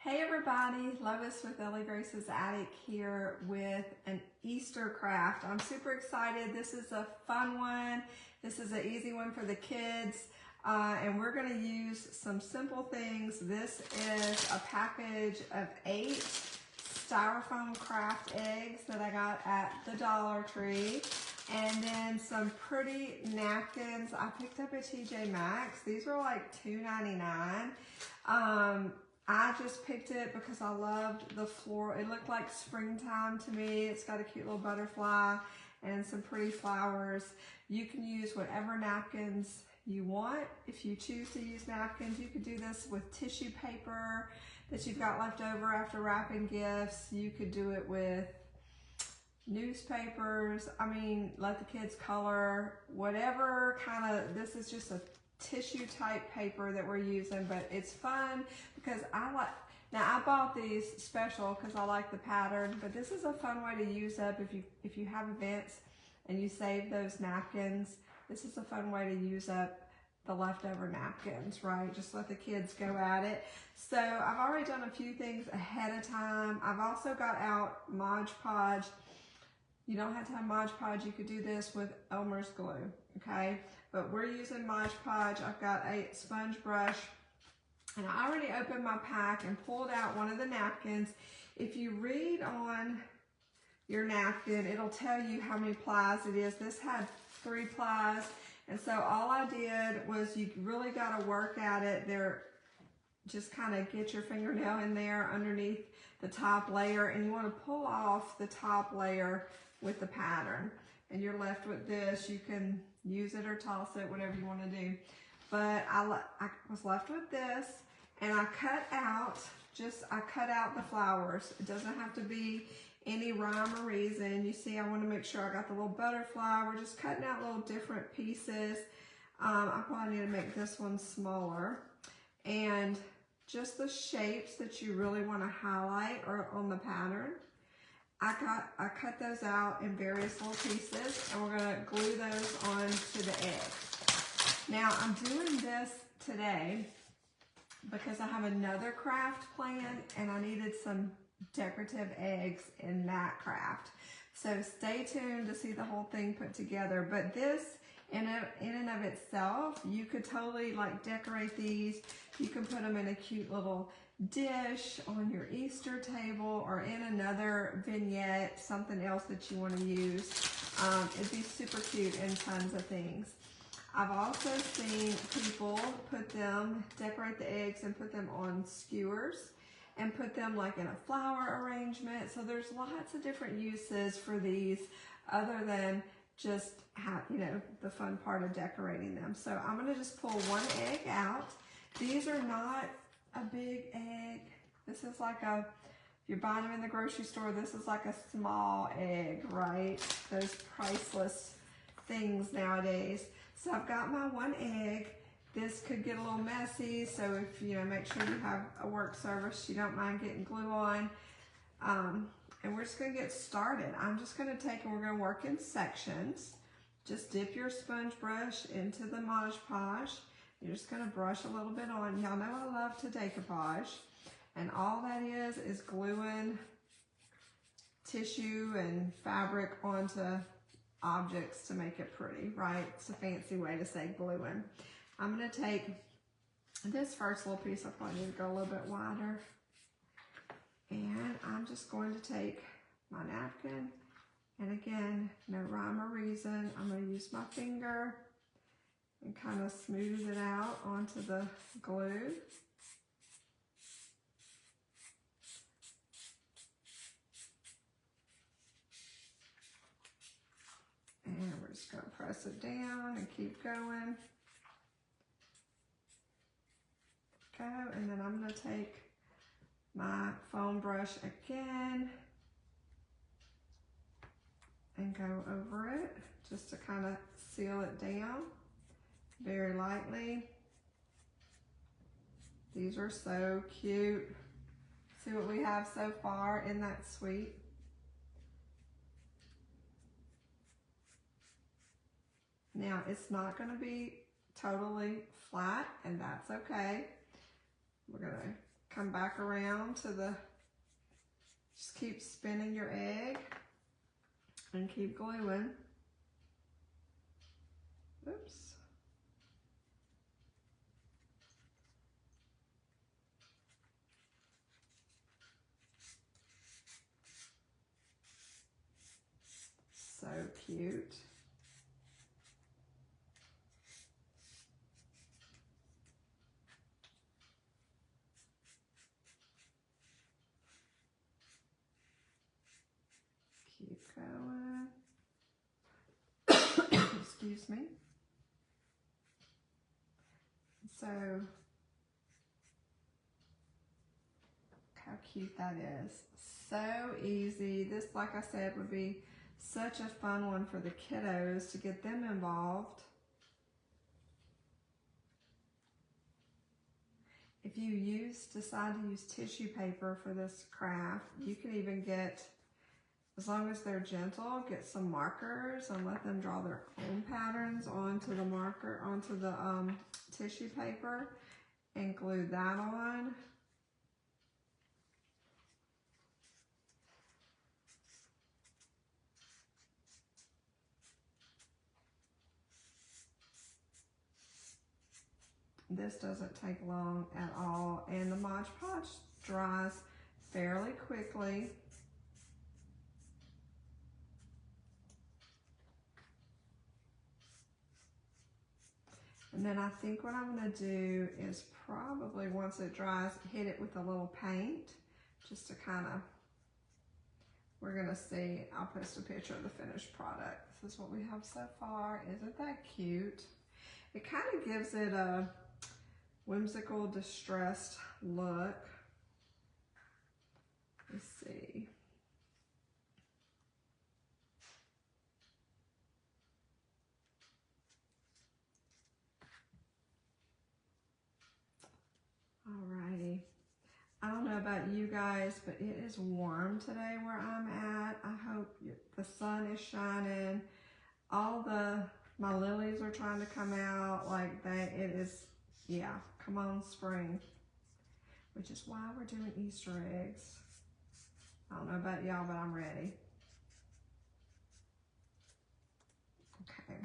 Hey everybody, Lois with Ellie Grace's Attic here with an Easter craft. I'm super excited. This is a fun one. This is an easy one for the kids. And we're going to use some simple things. This is a package of 8 styrofoam craft eggs that I got at the Dollar Tree. And then some pretty napkins I picked up at TJ Maxx. These were like $2.99. I just picked it because I loved the floral. It looked like springtime to me. It's got a cute little butterfly and some pretty flowers. You can use whatever napkins you want. If you choose to use napkins, you could do this with tissue paper that you've got left over after wrapping gifts. You could do it with newspapers. I mean, let the kids color, whatever kind of, this is just a tissue type paper that we're using, but it's fun because I bought these special because I like the pattern, but this is a fun way to use up if you have events and you save those napkins. This is a fun way to use up the leftover napkins, right? Just let the kids go at it. So I've already done a few things ahead of time. I've also got out Mod Podge. You don't have to have Mod Podge. You could do this with Elmer's glue, okay? But we're using Mod Podge. I've got a sponge brush, and I already opened my pack and pulled out one of the napkins. If you read on your napkin, it'll tell you how many plies it is. This had 3 plies, and so all I did was, you really got to work at it there. Just kind of get your fingernail in there underneath the top layer, and you want to pull off the top layer with the pattern, and you're left with this. You can use it or toss it, whatever you want to do. But I was left with this, and I cut out the flowers. It doesn't have to be any rhyme or reason. You see, I want to make sure I got the little butterfly. We're just cutting out little different pieces. I probably need to make this one smaller. And just the shapes that you really want to highlight are on the pattern. I cut those out in various little pieces, and we're going to glue those onto the egg. Now, I'm doing this today because I have another craft planned, and I needed some decorative eggs in that craft. So stay tuned to see the whole thing put together. But this, in and of itself, you could totally like decorate these. You can put them in a cute little dish on your Easter table, or in another vignette, something else that you want to use. It'd be super cute in tons of things. I've also seen people decorate the eggs and put them on skewers and put them like in a flower arrangement. So there's lots of different uses for these other than just the fun part of decorating them. So I'm going to just pull one egg out. These are not a big egg. This is like if you're buying them in the grocery store, this is like a small egg, right? Those priceless things nowadays. So I've got my one egg. This could get a little messy, so if make sure you have a work surface you don't mind getting glue on. And we're just gonna get started. I'm just gonna take, and we're gonna work in sections. Just dip your sponge brush into the Mod Podge. You're just gonna brush a little bit on. Y'all know I love to decoupage. And all that is gluing tissue and fabric onto objects to make it pretty, right? It's a fancy way to say gluing. I'm gonna take this first little piece. I probably need to go a little bit wider. And I'm just going to take my napkin, and again, no rhyme or reason, I'm going to use my finger and kind of smooth it out onto the glue. And we're just going to press it down and keep going. Go, and then I'm going to take my foam brush again and go over it just to kind of seal it down very lightly. These are so cute. See what we have so far? Isn't that sweet? Now, it's not going to be totally flat, and that's okay. We're going to come back around to the, just keep spinning your egg and keep gluing. Oops. So cute. Keep going. Excuse me. So, how cute that is. So easy. This, like I said, would be such a fun one for the kiddos to get them involved. If you decide to use tissue paper for this craft, you can even get, as long as they're gentle, get some markers and let them draw their own patterns onto the tissue paper and glue that on. This doesn't take long at all, and the Mod Podge dries fairly quickly. And then I think what I'm going to do is probably, once it dries, hit it with a little paint, just to kind of, we're going to see. I'll post a picture of the finished product. This is what we have so far. Isn't that cute? It kind of gives it a whimsical, distressed look. Let's see. Alrighty. I don't know about you guys, but it is warm today where I'm at. I hope the sun is shining. My lilies are trying to come out like that. It is, yeah, come on spring. Which is why we're doing Easter eggs. I don't know about y'all, but I'm ready. Okay.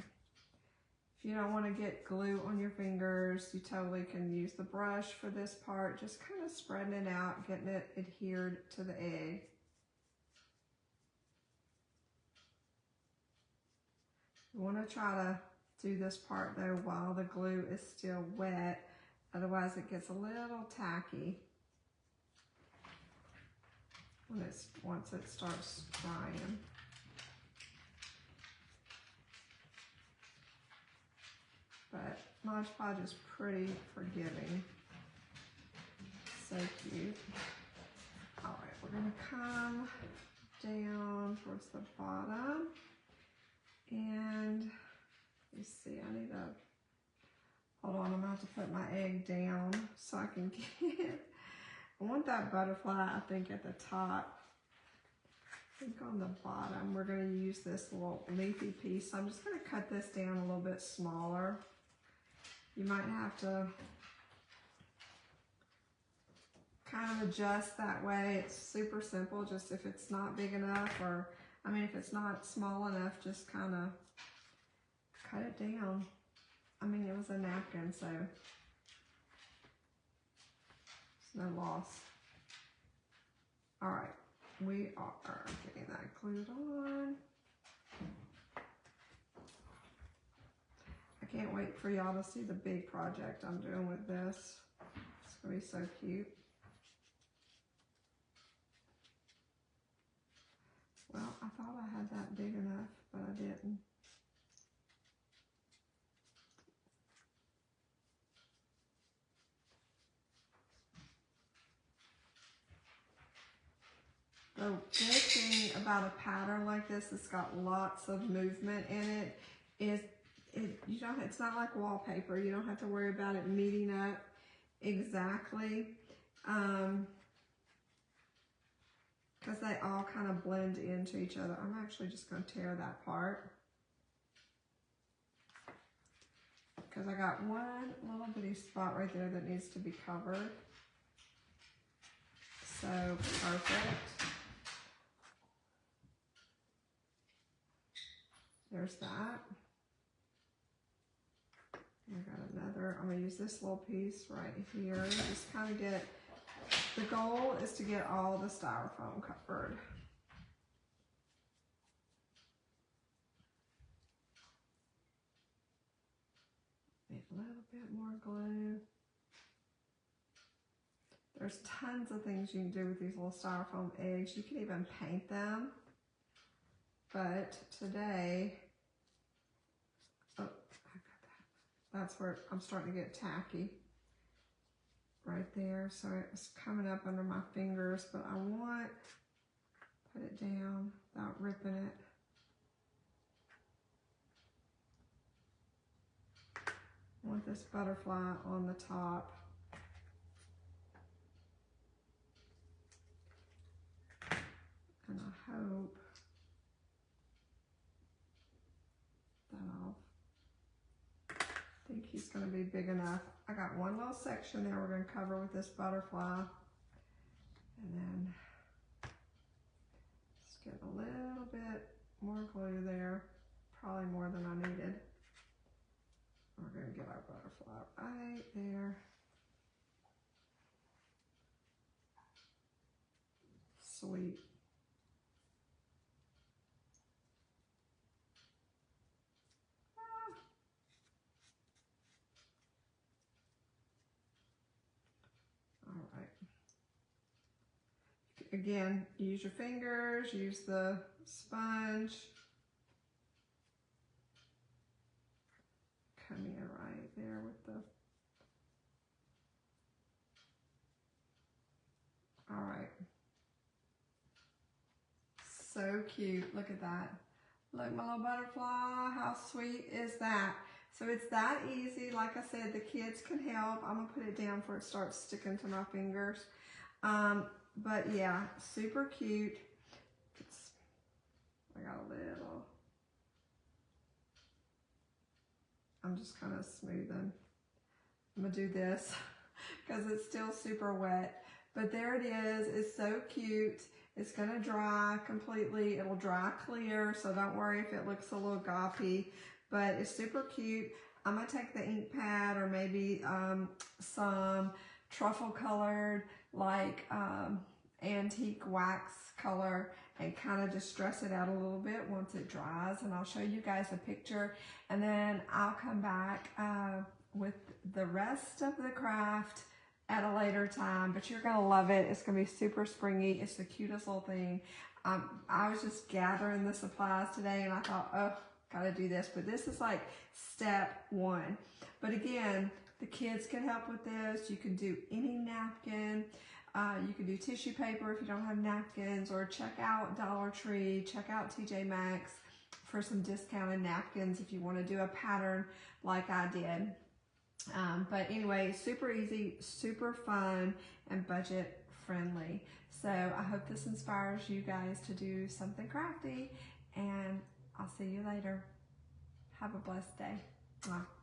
If you don't want to get glue on your fingers, you totally can use the brush for this part. Just kind of spreading it out, getting it adhered to the egg. You want to try to do this part though while the glue is still wet, otherwise it gets a little tacky once it starts drying. But Mod Podge is pretty forgiving. So cute. All right, we're gonna come down towards the bottom. And let's see, I need to, hold on, I'm gonna have to put my egg down so I can get, I want that butterfly, I think, at the top. I think on the bottom, we're gonna use this little leafy piece. So I'm just gonna cut this down a little bit smaller. You might have to kind of adjust that way. It's super simple, just if it's not big enough, or I mean, if it's not small enough, just kind of cut it down. I mean, it was a napkin, so it's no loss. All right, we are getting that glued on. I can't wait for y'all to see the big project I'm doing with this. It's gonna be so cute. Well, I thought I had that big enough, but I didn't. The good thing about a pattern like this that's got lots of movement in it is it's not like wallpaper. You don't have to worry about it meeting up exactly. Because they all kind of blend into each other. I'm actually just going to tear that part. Because I got one little bitty spot right there that needs to be covered. perfect. There's that. I got another. I'm going to use this little piece right here. Just kind of get, the goal is to get all the styrofoam covered. Need a little bit more glue. There's tons of things you can do with these little styrofoam eggs. You can even paint them. But today, oh, I got that. That's where I'm starting to get tacky. Right there. So it's coming up under my fingers, but I want to put it down without ripping it. I want this butterfly on the top. And I hope that I think he's going to be big enough. I got one little section there we're going to cover with this butterfly. And then just get a little bit more glue there. Probably more than I needed. We're going to get our butterfly right there. Sweet. Again, use your fingers, use the sponge. Come in right there with the, all right. So cute, look at that. Look, my little butterfly, how sweet is that? So it's that easy. Like I said, the kids can help. I'm gonna put it down before it starts sticking to my fingers. But yeah, super cute. I got a little, I'm just kind of smoothing. I'm gonna do this because it's still super wet. But there it is, it's so cute. It's gonna dry completely. It'll dry clear, so don't worry if it looks a little goppy, but it's super cute. I'm gonna take the ink pad or maybe some truffle colored, like antique wax color, and kind of just stress it out a little bit once it dries, and I'll show you guys a picture, and then I'll come back with the rest of the craft at a later time. But you're gonna love it. It's gonna be super springy. It's the cutest little thing. I was just gathering the supplies today and I thought, oh, gotta do this. But this is like step one. But again, the kids can help with this. You can do any napkin. You can do tissue paper if you don't have napkins, or check out Dollar Tree, check out TJ Maxx for some discounted napkins if you want to do a pattern like I did. But anyway, super easy, super fun, and budget friendly. So I hope this inspires you guys to do something crafty, and I'll see you later. Have a blessed day. Mwah.